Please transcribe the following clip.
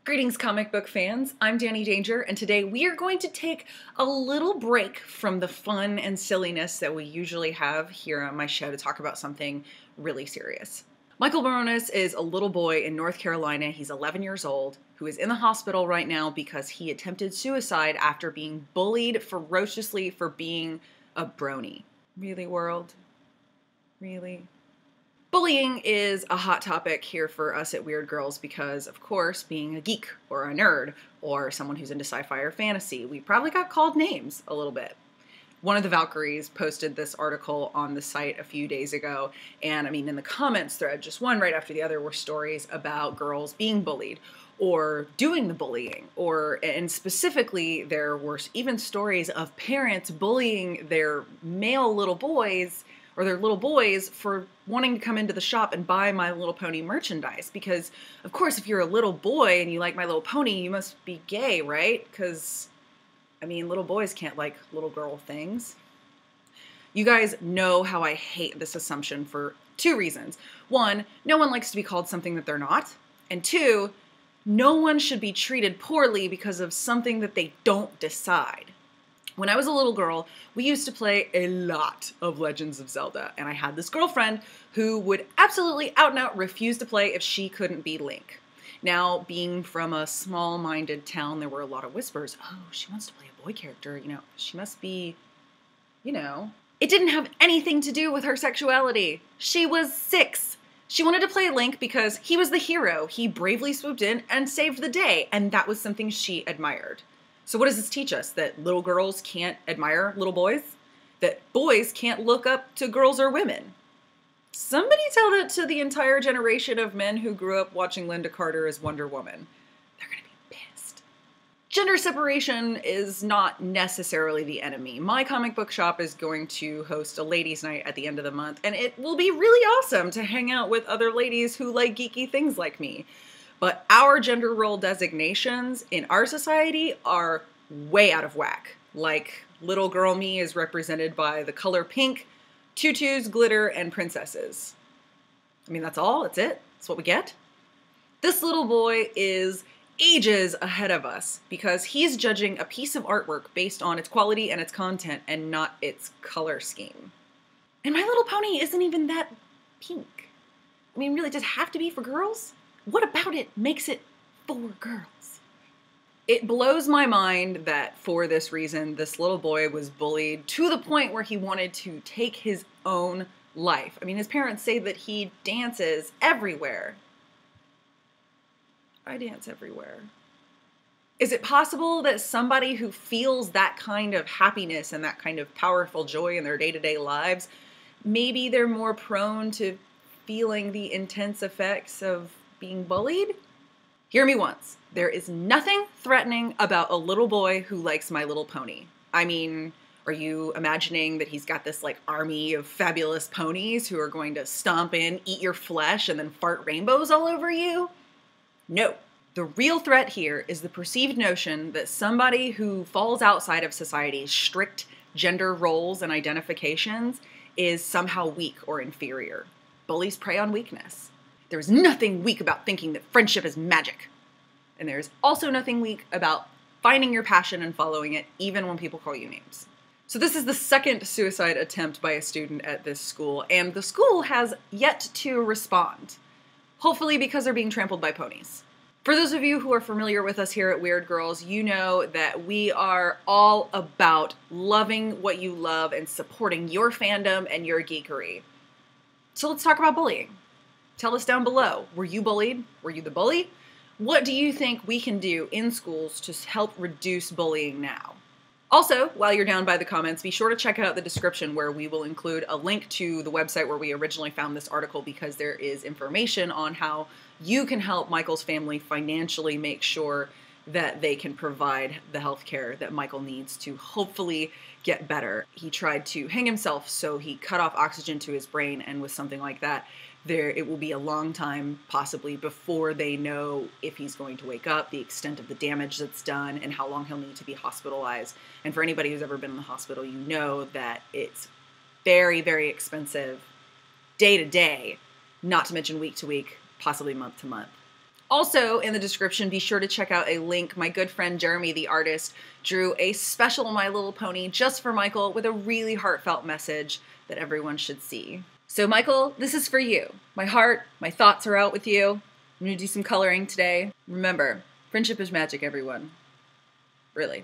Greetings, comic book fans. I'm Danny Danger, and today we are going to take a little break from the fun and silliness that we usually have here on my show to talk about something really serious. Michael Baronis is a little boy in North Carolina. He's 11 years old, who is in the hospital right now because he attempted suicide after being bullied ferociously for being a brony. Really, world? Really? Bullying is a hot topic here for us at Weird Girls because, of course, being a geek or a nerd or someone who's into sci-fi or fantasy, we probably got called names a little bit. One of the Valkyries posted this article on the site a few days ago, and in the comments thread, just one right after the other, were stories about girls being bullied or doing the bullying, and specifically there were even stories of parents bullying their male little boys or their little boys for wanting to come into the shop and buy My Little Pony merchandise. Because, of course, if you're a little boy and you like My Little Pony, you must be gay, right? Because, little boys can't like little girl things. You guys know how I hate this assumption for two reasons. One, no one likes to be called something that they're not. And two, no one should be treated poorly because of something that they don't decide. When I was a little girl, we used to play a lot of Legends of Zelda, and I had this girlfriend who would absolutely out and out refuse to play if she couldn't be Link. Now, being from a small-minded town, there were a lot of whispers. Oh, she wants to play a boy character, she must be, It didn't have anything to do with her sexuality. She was 6. She wanted to play Link because he was the hero. He bravely swooped in and saved the day, and that was something she admired. So what does this teach us? That little girls can't admire little boys? That boys can't look up to girls or women? Somebody tell that to the entire generation of men who grew up watching Linda Carter as Wonder Woman. They're gonna be pissed. Gender separation is not necessarily the enemy. My comic book shop is going to host a ladies' night at the end of the month, and it will be really awesome to hang out with other ladies who like geeky things like me. But our gender role designations in our society are way out of whack. Like, little girl me is represented by the color pink, tutus, glitter, and princesses. That's all? That's it? That's what we get? This little boy is ages ahead of us because he's judging a piece of artwork based on its quality and its content and not its color scheme. And My Little Pony isn't even that pink. Really, does it have to be for girls? What about it makes it for girls? It blows my mind that for this reason, this little boy was bullied to the point where he wanted to take his own life. His parents say that he dances everywhere. I dance everywhere. Is it possible that somebody who feels that kind of happiness and that kind of powerful joy in their day-to-day lives, maybe they're more prone to feeling the intense effects of being bullied? Hear me once. There is nothing threatening about a little boy who likes My Little Pony. Are you imagining that he's got this army of fabulous ponies who are going to stomp in, eat your flesh, and then fart rainbows all over you? No. The real threat here is the perceived notion that somebody who falls outside of society's strict gender roles and identifications is somehow weak or inferior. Bullies prey on weakness. There's nothing weak about thinking that friendship is magic. And there's also nothing weak about finding your passion and following it, even when people call you names. So this is the second suicide attempt by a student at this school, and the school has yet to respond. Hopefully because they're being trampled by ponies. For those of you who are familiar with us here at Weird Girls, you know that we are all about loving what you love and supporting your fandom and your geekery. So let's talk about bullying. Tell us down below. Were you bullied? Were you the bully? What do you think we can do in schools to help reduce bullying now? Also, while you're down by the comments, be sure to check out the description where we will include a link to the website where we originally found this article because there is information on how you can help Michael's family financially make sure that they can provide the health care that Michael needs to hopefully get better. He tried to hang himself, so he cut off oxygen to his brain, and with something like that, it will be a long time, possibly, before they know if he's going to wake up, the extent of the damage that's done, and how long he'll need to be hospitalized. And for anybody who's ever been in the hospital, you know that it's very, very expensive day to day, not to mention week to week, possibly month to month. Also, in the description, be sure to check out a link. My good friend Jeremy, the artist, drew a special My Little Pony just for Michael with a really heartfelt message that everyone should see. So Michael, this is for you. My heart, my thoughts are out with you. I'm gonna do some coloring today. Remember, friendship is magic, everyone. Really.